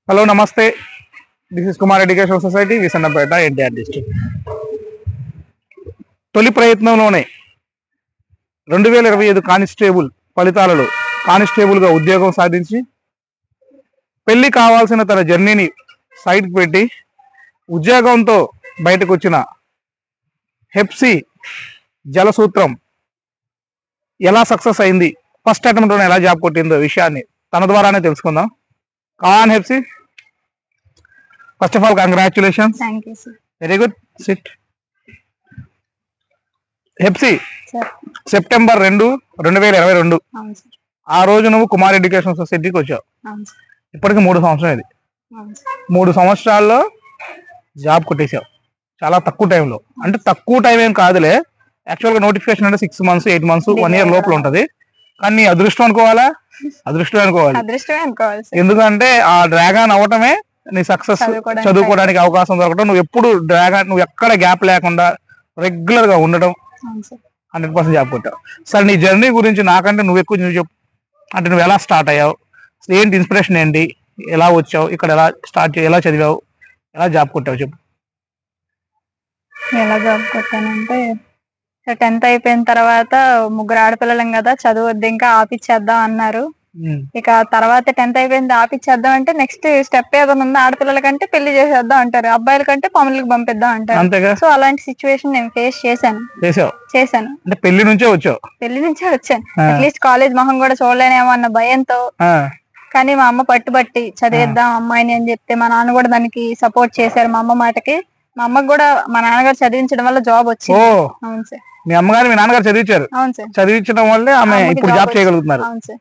Hello నమస్తే, this is Kumar education society Visannapeta NTR district. తొలి ప్రయత్నంలోనే 2025 కానిస్టేబుల్ ఫలితాలలో కానిస్టేబుల్గా ఉద్యోగం సాధించి పెళ్లి కావాల్సిన తన జర్నీని సైడ్కి పెట్టి ఉద్యోగంతో బయటకు వచ్చిన హెప్సీ జలసూత్రం ఎలా సక్సెస్ అయింది, ఫస్ట్ అటెంప్ట్లోనే ఎలా జాబ్ కొట్టిందో విషయాన్ని తన ద్వారానే తెలుసుకుందాం. కాన్ Hepsi, first of all congratulations. Thank you sir. Very good, sit. Hepsi, sir September 2, 2022 అవును సార్. ఆ రోజు నువ్వు కుమార్ ఎడ్యుకేషన్ సొసైటీకి వచ్చావు. అవును సార్. ఇప్పటికి 3 సంవత్సరం ఇది. అవును సార్. 3 సంవత్సరాల్లో జాబ్ కొట్టేసావు చాలా తక్కువ టైంలో. అంటే తక్కువ టైం ఏం కాదులే, యాక్చువల్గా నోటిఫికేషన్ అంటే 6 months 8 months 1 year లోపల ఉంటది. కానీ నీ అదృష్టం అనుకోవాలా, అదృష్టమే అనుకోవాలి. అదృష్టమే అనుకోవాలి సార్. ఎందుకంటే ఆ డ్రాగన్ అవటమే నీ సక్సెస్, చదువుకోవడానికి అవకాశం దొరకడం. నువ్వు ఎప్పుడు డ్రాగన్, నువ్వు ఎక్కడ గ్యాప్ లేకుండా రెగ్యులర్ గా ఉండడం, అవును సార్. 100% జాబ్ కొట్టావు. సరే, నీ జర్నీ గురించి నాకంటే నువ్వు ఎక్కువ నువ్వు చెప్పు. అంటే నువ్వు ఎలా స్టార్ట్ అయ్యావు, ఏంటి ఇన్స్పిరేషన్ ఏంటి, ఎలా వచ్చావు ఇక్కడ, ఎలా స్టార్ట్ ఎలా చదివావు, ఎలా జాబ్ కొట్టావు చెప్పు. ఎలా జాబ్ కొట్టానంటే 10th అయిపోయిన తర్వాత ముగ్గురు ఆడపిల్లలం కదా, చదువు వద్దు ఇంకా ఆపిచ్చేద్దాం అన్నారు. ఇక తర్వాత 10th అయిపోయింది ఆపిచ్చేద్దాం అంటే నెక్స్ట్ స్టెప్ ఏదైనా ఉందా, ఆడపిల్లల కంటే పెళ్లి చేసేద్దాం అంటారు, అబ్బాయిల కంటే పనులకు పంపిద్దాం అంటారు. సో అలాంటి సిచ్యువేషన్ నేను ఫేస్ చేశాను. అంటే పెళ్లి నుంచే వచ్చావు? పెళ్లి నుంచే వచ్చాను. అట్లీస్ట్ కాలేజ్ మొహం కూడా చూడలేనేమో అన్న భయంతో. కానీ మా అమ్మ పట్టుబట్టి చదివిద్దాం అమ్మాయిని అని చెప్తే మా నాన్న కూడా దానికి సపోర్ట్ చేశారు. మా అమ్మ మాటకి మా అమ్మకి కూడా మా నాన్నగారు చదివించడం వల్ల జాబ్ వచ్చింది. అవును సార్. మీ అమ్మగారు మీ నాన్నగారు చదివించారు? అవును సార్. చదివించడం వల్లే ఆమె ఇప్పుడు జాబ్ చేయగలుగుతున్నారు. అవును సార్.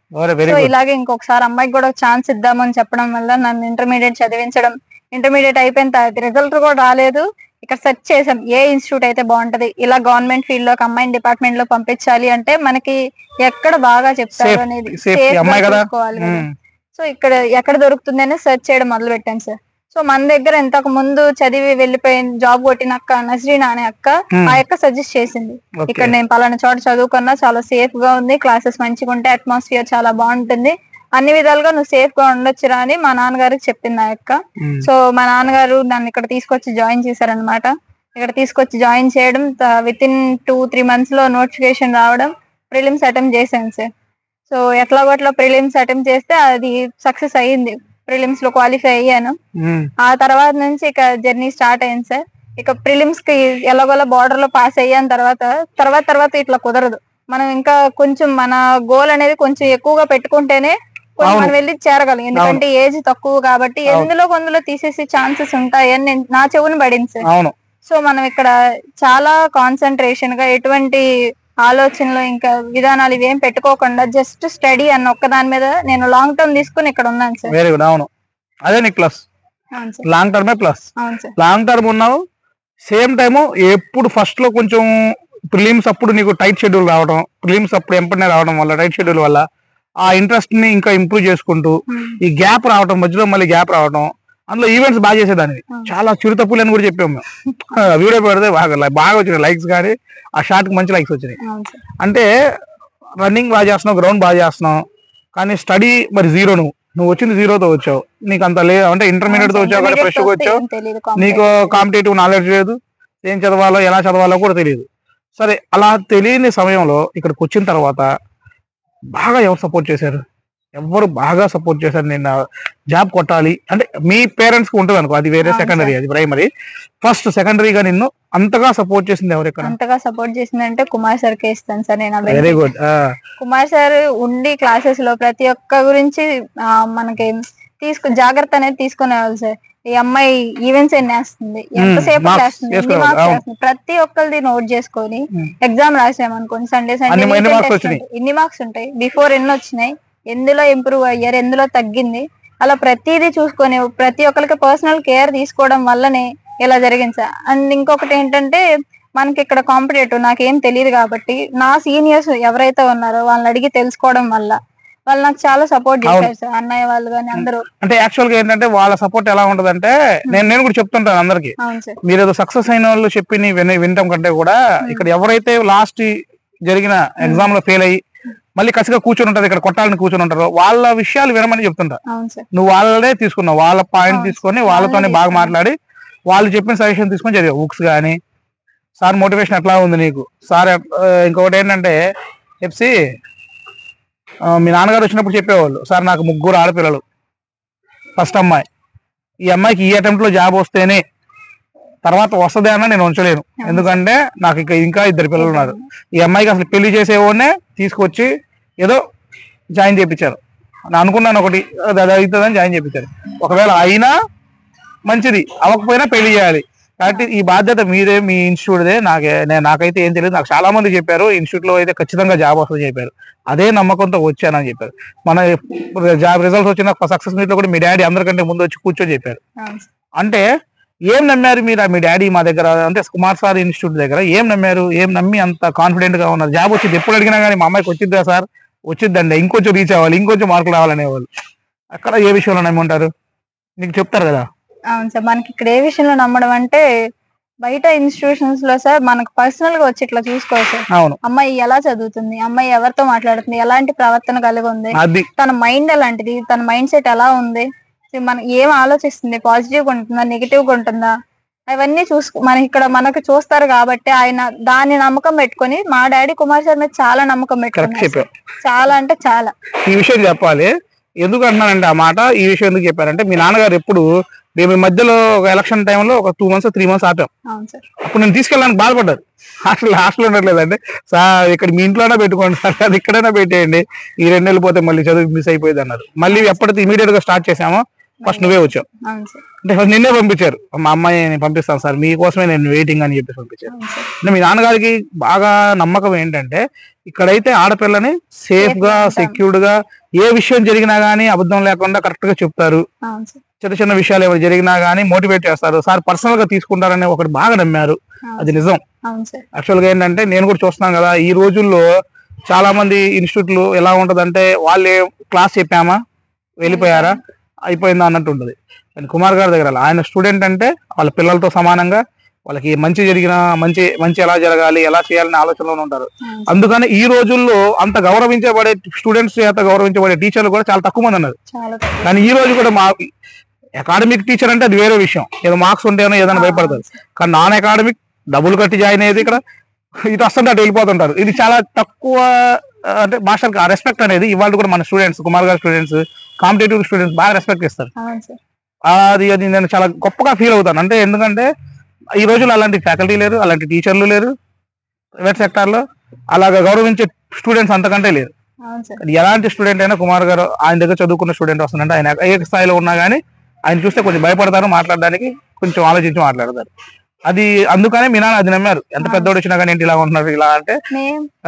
సో ఇలాగే ఇంకొకసారి అమ్మాయికి కూడా ఛాన్స్ ఇద్దామని చెప్పడం వల్ల నన్ను ఇంటర్మీడియట్ చదివించడం. ఇంటర్మీడియట్ అయిపోయిన తర్వాత రిజల్ట్ కూడా రాలేదు. ఇక్కడ సెర్చ్ చేసాం ఏ ఇన్స్టిట్యూట్ అయితే బాగుంటది, ఇలా గవర్నమెంట్ ఫీల్డ్ లోకి అమ్మాయిని డిపార్ట్మెంట్ లో పంపించాలి అంటే మనకి ఎక్కడ బాగా చెప్తారు అనేది చూసుకోవాలి కదా. సో ఇక్కడ ఎక్కడ దొరుకుతుంది అని సెర్చ్ చేయడం మొదలు పెట్టాను సార్. సో మన దగ్గర ఇంతకు ముందు చదివి వెళ్ళిపోయిన జాబ్ కొట్టిన అక్క నస్రీనా అనే అక్క, ఆ అక్క సజెస్ట్ చేసింది ఇక్కడ నేను పలానా చోట చదువుకున్నా చాలా సేఫ్ గా ఉంది, క్లాసెస్ మంచిగా ఉంటాయి, అట్మాస్ఫియర్ చాలా బాగుంటుంది, అన్ని విధాలుగా నువ్వు సేఫ్ గా ఉండొచ్చురా అని మా నాన్నగారికి చెప్పింది ఆ అక్క. సో మా నాన్నగారు నన్ను ఇక్కడ తీసుకొచ్చి జాయిన్ చేశారనమాట. ఇక్కడ తీసుకొచ్చి జాయిన్ చేయడం, విత్-ఇన్ 2-3 months లో నోటిఫికేషన్ రావడం, ప్రిలిమ్స్ అటెంప్ట్ చేశాను సార్. సో ఎట్లాగోట్లా ప్రిలిమ్స్ అటెంప్ట్ చేస్తే అది సక్సెస్ అయ్యింది, ప్రిలిమ్స్ లో క్వాలిఫై అయ్యాను. ఆ తర్వాత నుంచి ఇక జర్నీ స్టార్ట్ అయింది సార్. ఇక ప్రిలిమ్స్ కి ఎలాగోలా బార్డర్ లో పాస్ అయ్యాను. తర్వాత ఇట్లా కుదరదు, మనం ఇంకా కొంచెం మన గోల్ అనేది కొంచెం ఎక్కువగా పెట్టుకుంటేనే కొంచెం మనం వెళ్ళి చేరగలం. ఎందుకంటే ఏజ్ తక్కువ కాబట్టి కొందులో తీసేసే ఛాన్సెస్ ఉంటాయి అని నా చెవుని పడింది సార్. సో మనం ఇక్కడ చాలా కాన్సన్ట్రేషన్ గా ఎటువంటి ఆలోచనలు ఇంకా విధానాలు ఇవేం పెట్టుకోకుండా జస్ట్ స్టడీ అన్న ఒక్క దాని మీద నేను లాంగ్ టర్మ్ తీసుకుని ఇక్కడ ఉన్నాను సార్. Very good. అవును, అదే నీకు ప్లస్. లాంగ్ టర్మే ప్లస్. లాంగ్ టర్మ్ ఉన్నావు. సేమ్ టైము ఎప్పుడు ఫస్ట్ లో కొంచెం ప్రిలిమ్స్ అప్పుడు నీకు టైట్ షెడ్యూల్ రావడం, ప్రిలిమ్స్ అప్పుడు ఎంపనే రావడం వల్ల, టైట్ షెడ్యూల్ వల్ల ఆ ఇంట్రెస్ట్ ని ఇంకా ఇంప్రూవ్ చేసుకుంటూ ఈ గ్యాప్ రావడం, మధ్యలో మళ్ళీ గ్యాప్ రావడం, అందులో ఈవెంట్స్ బాగా చేసేదాన్ని, చాలా చిరుతప్పులు అని కూడా చెప్పాము మేము. వీడియో పెడితే బాగా వచ్చినాయి లైక్స్, కానీ ఆ షార్ట్ కి మంచి లైక్స్ వచ్చినాయి. అంటే రన్నింగ్ బాగా చేస్తున్నావు, గ్రౌండ్ బాగా చేస్తున్నావు, కానీ స్టడీ మరి జీరో. నువ్వు వచ్చింది జీరోతో వచ్చావు. నీకు అంత అంటే ఇంటర్మీడియట్ తో వచ్చావు కానీ ఫ్రెష్ గా వచ్చావు, నీకు కాంపిటేటివ్ నాలెడ్జ్ లేదు, ఏం చదవాలో ఎలా చదవాలో కూడా తెలియదు. సరే, అలా తెలియని సమయంలో ఇక్కడికి వచ్చిన తర్వాత బాగా ఎవరు సపోర్ట్ చేశారు? ఎవరు బాగా సపోర్ట్ చేశారు నేను జాబ్ కొట్టాలి అంటే? మీ పేరెంట్స్ కి ఉంటుంది అనుకో, అది వేరే, సెకండరీ, అది ప్రైమరీ. ఫస్ట్ సెకండరీగా నిన్ను అంతగా సపోర్ట్ చేసింది ఎవరు? ఇక్కడ అంతగా సపోర్ట్ చేసింది అంటే కుమార్ సార్ కే ఇస్తాను సార్ నేను. Very good. కుమార్ సార్ ఉండి క్లాసెస్ లో ప్రతి ఒక్క గురించి మనకి జాగ్రత్త అనేది తీసుకునేవాళ్ళు సార్. ఈ అమ్మాయి ఈవెంట్స్ ఎన్ని వేస్తుంది, ఎంతసేపు చేస్తుంది, ఎన్ని మార్క్స్ వేస్తుంది, ప్రతి ఒక్కరిది నోట్ చేసుకొని ఎగ్జామ్ రాసామనుకోండి, సండే ఇన్ని మార్క్స్ ఉంటాయి, బిఫోర్ ఎన్ని వచ్చినాయి, ఎందులో ఇంప్రూవ్ అయ్యారు, ఎందులో తగ్గింది, అలా ప్రతిదీ చూసుకొని ప్రతి ఒక్కరికి పర్సనల్ కేర్ తీసుకోవడం వల్లనే ఇలా జరిగింది సార్. అండ్ ఇంకొకటి ఏంటంటే మనకి ఇక్కడ కాంపిటేటివ్ నాకేం తెలియదు కాబట్టి నా సీనియర్స్ ఎవరైతే ఉన్నారో వాళ్ళని అడిగి తెలుసుకోవడం వల్ల వాళ్ళు నాకు చాలా సపోర్ట్ చేశారు సార్. అన్నయ్య వాళ్ళు కానీ అందరూ. అంటే యాక్చువల్ గా ఏంటంటే వాళ్ళ సపోర్ట్ ఎలా ఉంటదంటే, నేను కూడా చెప్తుంటాను అందరికి, మీరు ఏదో సక్సెస్ అయిన వాళ్ళు చెప్పి వినటం కంటే కూడా ఇక్కడ ఎవరైతే లాస్ట్ జరిగిన ఎగ్జామ్ లో ఫెయిల్ అయ్యి మళ్ళీ కసిగా కూర్చొని ఉంటారు, ఇక్కడ కొట్టాలని కూర్చొని ఉంటారు, వాళ్ళ విషయాలు వినమని చెప్తుంటా. నువ్వు వాళ్ళనే తీసుకున్నావు, వాళ్ళ పాయింట్ తీసుకొని వాళ్ళతోనే బాగా మాట్లాడి వాళ్ళు చెప్పిన సజెషన్ తీసుకొని చదివావు బుక్స్ కానీ. సార్ మోటివేషన్ ఎట్లా ఉంది నీకు? సార్ ఇంకొకటి ఏంటంటే ఎఫ్సి మీ నాన్నగారు వచ్చినప్పుడు చెప్పేవాళ్ళు, సార్ నాకు 3 ఆడపిల్లలు, ఫస్ట్ అమ్మాయి, ఈ అమ్మాయికి ఈ అటెంప్ట్ లో జాబ్ వస్తేనే తర్వాత వస్తుంది అన్న నేను ఉంచలేను, ఎందుకంటే నాకు ఇంకా 2 పిల్లలు ఉన్నారు. ఈ అమ్మాయికి అసలు పెళ్లి చేసేవాడినే తీసుకొచ్చి ఏదో జాయిన్ చేయించారు. నేను అనుకున్నాను ఒకటి అది అవుతుందని జాయిన్ చేయించారు. ఒకవేళ అయినా మంచిది, అవ్వకపోయినా పెళ్లి చేయాలి. కాబట్టి ఈ బాధ్యత మీదే, మీ ఇన్స్టిట్యూట్దే. నాకైతే ఏం తెలియదు, నాకు చాలా మంది చెప్పారు ఇన్స్టిట్యూట్ లో అయితే ఖచ్చితంగా జాబ్ వస్తుందని చెప్పారు. అదే నమ్మకంతో వచ్చానని చెప్పారు. మన జాబ్ రిజల్ట్స్ వచ్చిన సక్సెస్ మీట్ లో కూడా మీ డాడీ అందరికంటే ముందు వచ్చి కూర్చొని చెప్పారు. అంటే ఏం నమ్మారు మీరు? మీ డాడీ మా దగ్గర అంటే కుమార్ సార్ ఇన్స్టిట్యూట్ దగ్గర ఏం నమ్మారు? ఏం నమ్మి అంత కాన్ఫిడెంట్ గా ఉన్నారు? జాబ్ వచ్చింది ఎప్పుడు అడిగినా కానీ మా అమ్మాయికి వచ్చిద్దా సార్? వచ్చిద్దండి, ఇంకొంచెం రీచ్ అవ్వాలి, ఇంకొంచెం మార్కులు రావాలనేవాళ్ళు. అక్కడ ఏ విషయంలో నమ్మి ఉంటారు? నీకు చెప్తారు కదా. అవును సార్, మనకి ఇక్కడ ఏ విషయంలో నమ్మడం అంటే బయట ఇన్స్టిట్యూషన్స్ లో సార్ మనకు పర్సనల్ గా వచ్చి ఇట్లా చూసుకోవాలి సార్. అవును, అమ్మాయి ఎలా చదువుతుంది, అమ్మాయి ఎవరితో మాట్లాడుతుంది, ఎలాంటి ప్రవర్తన కలిగి ఉంది, తన మైండ్ ఎలాంటిది, తన మైండ్ సెట్ ఎలా ఉంది, మన ఏం ఆలోచిస్తుంది, పాజిటివ్ గా ఉంటుందా నెగిటివ్ గా ఉంటుందా, అవన్నీ మనకి చూస్తారు. కాబట్టి ఆయన దాన్ని నమ్మకం పెట్టుకొని మా డాడీ కుమార్ సార్ మీద చాలా నమ్మకం పెట్టుకున్నారు. చాలా అంటే చాలా. ఈ విషయం చెప్పాలి, ఎందుకు అంటున్నానంటే ఆ మాట, ఈ విషయం ఎందుకు చెప్పారంటే మీ నాన్నగారు ఎప్పుడు మేము ఈ మధ్యలో ఒక ఎలక్షన్ టైంలో ఒక 2 months 3 months ఆపాం. అప్పుడు నేను తీసుకెళ్ళడానికి బాధపడ్డారు. హాస్టల్ ఉండట్లేదండి సార్, ఇక్కడ మీ ఇంట్లోనే పెట్టుకోండి సార్, అది ఇక్కడైనా పెట్టేయండి, ఈ 2 నెలలు పోతే మళ్ళీ చదువు మిస్ అయిపోయింది అన్నారు. మళ్ళీ ఎప్పుడైతే ఇమీడియట్ గా స్టార్ట్ చేసామో ఫస్ట్ నువ్వే వచ్చావు. అంటే ఫస్ట్ నిన్నే పంపించారు, మా అమ్మాయిని పంపిస్తాను సార్ మీకోసమే నేను వెయిటింగ్ అని చెప్పేసి పంపించారు. అంటే మీ నాన్నగారికి బాగా నమ్మకం ఏంటంటే ఇక్కడైతే ఆడపిల్లని సేఫ్ గా సెక్యూర్డ్ గా ఏ విషయం జరిగినా గానీ అబద్ధం లేకుండా కరెక్ట్ గా చెప్తారు. చిన్న చిన్న విషయాలు ఎవరు జరిగినా గానీ మోటివేట్ చేస్తారు. సార్ పర్సనల్ గా తీసుకుంటారని ఒకటి బాగా నమ్మారు, అది నిజం. యాక్చువల్ గా ఏంటంటే నేను కూడా చూస్తున్నాను కదా, ఈ రోజుల్లో చాలా మంది ఇన్స్టిట్యూట్లు ఎలా ఉంటదంటే వాళ్ళే క్లాస్ చెప్పామా వెళ్ళిపోయారా అయిపోయిందా అన్నట్టు ఉంటుంది. కానీ కుమార్ గారి దగ్గర ఆయన స్టూడెంట్ అంటే వాళ్ళ పిల్లలతో సమానంగా వాళ్ళకి మంచి జరిగినా మంచి ఎలా జరగాలి, ఎలా చేయాలనే ఆలోచనలో ఉంటారు. అందుకని ఈ రోజుల్లో అంత గౌరవించబడే స్టూడెంట్స్ చేత గౌరవించబడే టీచర్లు కూడా చాలా తక్కువ మంది ఉన్నారు. కానీ ఈ రోజు కూడా మా అకాడమిక్ టీచర్ అంటే అది వేరే విషయం, ఏదో మార్క్స్ ఉంటేనో ఏదైనా భయపడతారు. కానీ నాన్ అకాడమిక్ డబ్బులు కట్టి జాయిన్ అయ్యేది ఇక్కడ ఇటు వస్తుంటే అటు వెళ్ళిపోతుంటారు. ఇది చాలా తక్కువ. అంటే మాస్టర్కి ఆ రెస్పెక్ట్ అనేది ఇవాళ కూడా మన స్టూడెంట్స్, కుమార్ గారి స్టూడెంట్స్, కాంపిటేటివ్ స్టూడెంట్స్ బాగా రెస్పెక్ట్ ఇస్తారు. అది నేను చాలా గొప్పగా ఫీల్ అవుతాను. అంటే ఎందుకంటే ఈ రోజుల్లో అలాంటి ఫ్యాకల్టీ లేరు, అలాంటి టీచర్లు లేరు ప్రైవేట్ సెక్టార్ లో, అలాగా గౌరవించే స్టూడెంట్స్ అంతకంటే లేరు. ఎలాంటి స్టూడెంట్ అయినా కుమార్ గారు ఆయన దగ్గర చదువుకున్న స్టూడెంట్ వస్తుందంటే ఆయన ఏ స్థాయిలో ఉన్నా కానీ ఆయన చూస్తే కొంచెం భయపడతారు, మాట్లాడడానికి కొంచెం ఆలోచించి మాట్లాడతారు. అది అందుకనే మీ నాన్న అది నమ్మారు. ఎంత పెద్దోడు వచ్చినా కానీ ఏంటి ఇలా ఉంటున్నారు ఇలా అంటే.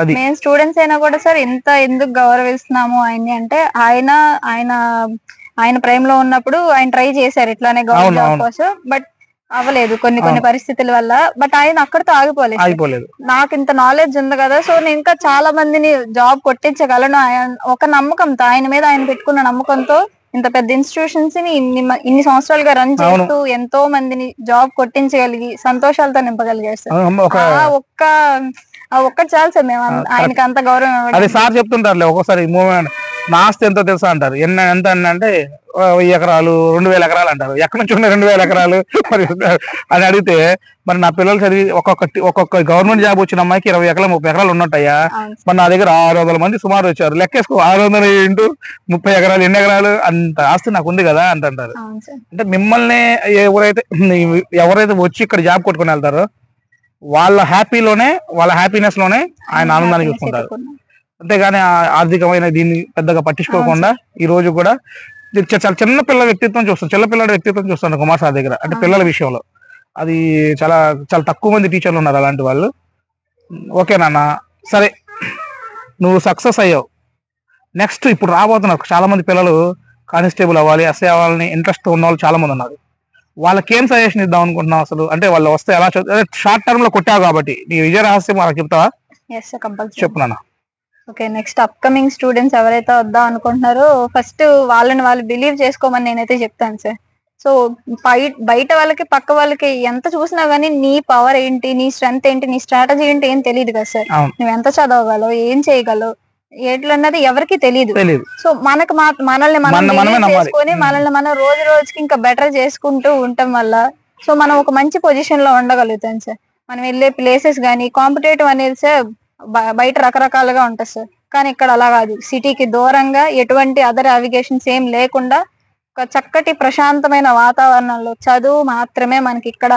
అది మేము స్టూడెంట్స్ అయినా కూడా సార్ ఎంత ఎందుకు గౌరవిస్తున్నాము ఆయన్ని అంటే ఆయన ప్రైమ్ లో ఉన్నప్పుడు ఆయన ట్రై చేశారు ఇట్లానే గవర్నమెంట్ కోసం, బట్ అవ్వలేదు కొన్ని పరిస్థితుల వల్ల. బట్ ఆయన అక్కడితో ఆగిపోలేదు. నాకు ఇంత నాలెడ్జ్ ఉంది కదా, సో నేను ఇంకా చాలా మందిని జాబ్ కొట్టించగలను ఒక నమ్మకంతో, ఆయన మీద ఆయన పెట్టుకున్న నమ్మకంతో ఇంత పెద్ద ఇన్స్టిట్యూషన్స్ ని ఇన్ని సంవత్సరాలుగా రన్ చేస్తూ ఎంతో మందిని జాబ్ కొట్టించగలిగి సంతోషాలతో నింపగలిగారు సార్. ఒక్కటి చాలు సార్, మేము ఆయనకి అంత గౌరవం. అది సార్ చెప్తుంటారులే ఒక్కోసారి మూమెంట్, నా ఆస్తి ఎంతో తెలుసా అంటారు. ఎంత అంటే 1000 ఎకరాలు 2000 ఎకరాలు అంటారు. ఎక్కడి నుంచి ఉన్నాయి 2000 ఎకరాలు మరి అని అడిగితే, మరి నా పిల్లలు చదివి ఒక్కొక్క గవర్నమెంట్ జాబ్ వచ్చిన అమ్మాయికి 20 ఎకరాలు 30 ఎకరాలు ఉన్నట్టయ్యా. మరి నా దగ్గర 600 మంది సుమారు వచ్చారు, లెక్కేసుకో 600 ఇంటూ 30 ఎకరాలు ఎన్ని ఎకరాలు, అంత ఆస్తి నాకు ఉంది కదా అంటారు. అంటే మిమ్మల్ని ఎవరైతే వచ్చి ఇక్కడ జాబ్ కొట్టుకుని వెళ్తారో వాళ్ళ హ్యాపీనెస్ లోనే ఆయన ఆనందాన్ని చూసుకుంటారు. అంతేగాని ఆర్థికమైన దీన్ని పెద్దగా పట్టించుకోకుండా ఈ రోజు కూడా చాలా చిన్న పిల్లల వ్యక్తిత్వం చూస్తాం, చిన్నపిల్లల వ్యక్తిత్వం చూస్తాను కుమార్ సార్ దగ్గర. అంటే పిల్లల విషయంలో అది చాలా చాలా తక్కువ మంది టీచర్లు ఉన్నారు అలాంటి వాళ్ళు. ఓకే నాన్న, సరే నువ్వు సక్సెస్ అయ్యావు, నెక్స్ట్ ఇప్పుడు రాబోతున్నారు చాలా మంది పిల్లలు కానిస్టేబుల్ అవ్వాలి, ఎస్ఐ అవ్వాలని ఇంట్రెస్ట్ ఉన్న వాళ్ళు చాలా మంది ఉన్నారు. వాళ్ళకి ఏం సజెషన్ ఇద్దాం అనుకుంటున్నావు అసలు? అంటే వాళ్ళు వస్తే ఎలా షార్ట్ టర్మ్ లో కొట్టావు కాబట్టి నీ విజయ రహస్యం వాళ్ళకి చెప్తావా? చెప్పు నాన్న. ఓకే, నెక్స్ట్ అప్కమింగ్ స్టూడెంట్స్ ఎవరైతే వద్దాం అనుకుంటున్నారో ఫస్ట్ వాళ్ళని వాళ్ళు బిలీవ్ చేసుకోమని నేనైతే చెప్తాను సార్. సో బయట వాళ్ళకి పక్క వాళ్ళకి ఎంత చూసినా గానీ నీ పవర్ ఏంటి, నీ స్ట్రెంత్ ఏంటి, నీ స్ట్రాటజీ ఏంటి ఏం తెలియదు కదా సార్. నువ్వు ఎంత చదవగలవు, ఏం చేయగలవు, ఎట్లన్నది ఎవరికి తెలియదు. తెలియదు. సో మనకు మనల్ని మనం చేసుకొని మనల్ని మనం రోజు రోజుకి ఇంకా బెటర్ చేసుకుంటూ ఉండటం వల్ల సో మనం ఒక మంచి పొజిషన్ లో ఉండగలుగుతాం సార్. మనం వెళ్ళే ప్లేసెస్ గానీ కాంపిటేటివ్ అనేది సార్ బయట రకరకాలుగా ఉంటుంది సార్. కానీ ఇక్కడ అలా కాదు. సిటీకి దూరంగా ఎటువంటి అదర్ అవిగేషన్స్ ఏం లేకుండా ఒక చక్కటి ప్రశాంతమైన వాతావరణంలో చదువు మాత్రమే మనకి ఇక్కడ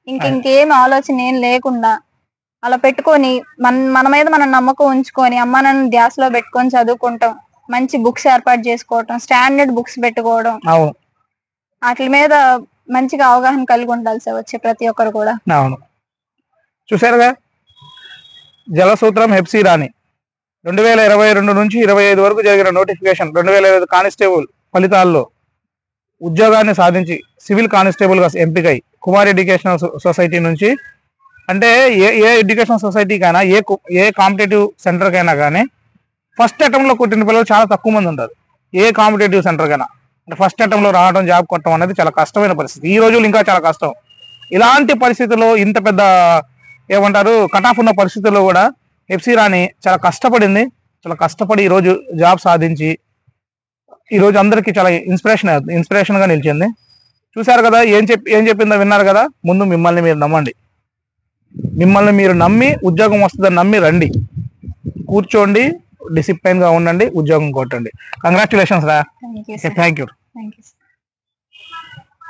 ఇంకేం ఆలోచన ఏం లేకుండా అలా పెట్టుకొని మన మీద మనం నమ్మకం ఉంచుకొని అమ్మ నాన్న ధ్యాసలో పెట్టుకొని చదువుకుంటాం. మంచి బుక్స్ ఏర్పాటు చేసుకోవటం, స్టాండర్డ్ బుక్స్ పెట్టుకోవడం, వాటి మీద మంచిగా అవగాహన కలిగి ఉండాలి సార్ వచ్చే ప్రతి ఒక్కరు కూడా. అవును, చూసారుగా జలసూత్రం హెప్సీ రాణి 2022 నుంచి 25 వరకు జరిగిన నోటిఫికేషన్ 2025 కానిస్టేబుల్ ఫలితాల్లో ఉద్యోగాన్ని సాధించి సివిల్ కానిస్టేబుల్ గా ఎంపికై కుమార్ ఎడ్యుకేషనల్ సొసైటీ నుంచి, అంటే ఏ ఎడ్యుకేషనల్ సొసైటీకైనా ఏ కాంపిటేటివ్ సెంటర్కైనా కానీ ఫస్ట్ అటెంప్ట్ లో కొట్టిన పిల్లలు చాలా తక్కువ మంది ఉంటారు. ఏ కాంపిటేటివ్ సెంటర్ కైనా అంటే ఫస్ట్ అటెంప్ట్ లో రావడం, జాబ్ కొట్టడం అనేది చాలా కష్టమైన పరిస్థితి. ఈ రోజులు ఇంకా చాలా కష్టం. ఇలాంటి పరిస్థితుల్లో ఇంత పెద్ద ఏమంటారు కట్ ఆఫ్ ఉన్న పరిస్థితుల్లో కూడా హెప్సీ రాణి చాలా కష్టపడింది. చాలా కష్టపడి ఈరోజు జాబ్ సాధించి ఈరోజు అందరికీ చాలా ఇన్స్పిరేషన్ గా నిలిచింది. చూశారు కదా, ఏం చెప్పిందో విన్నారు కదా. ముందు మిమ్మల్ని మీరు నమ్మండి. మిమ్మల్ని మీరు నమ్మి ఉద్యోగం వస్తుందని నమ్మి రండి, కూర్చోండి, డిసిప్లైన్ గా ఉండండి, ఉద్యోగం కొట్టండి. కంగ్రాచులేషన్స్ రా. Thank you. Thank you.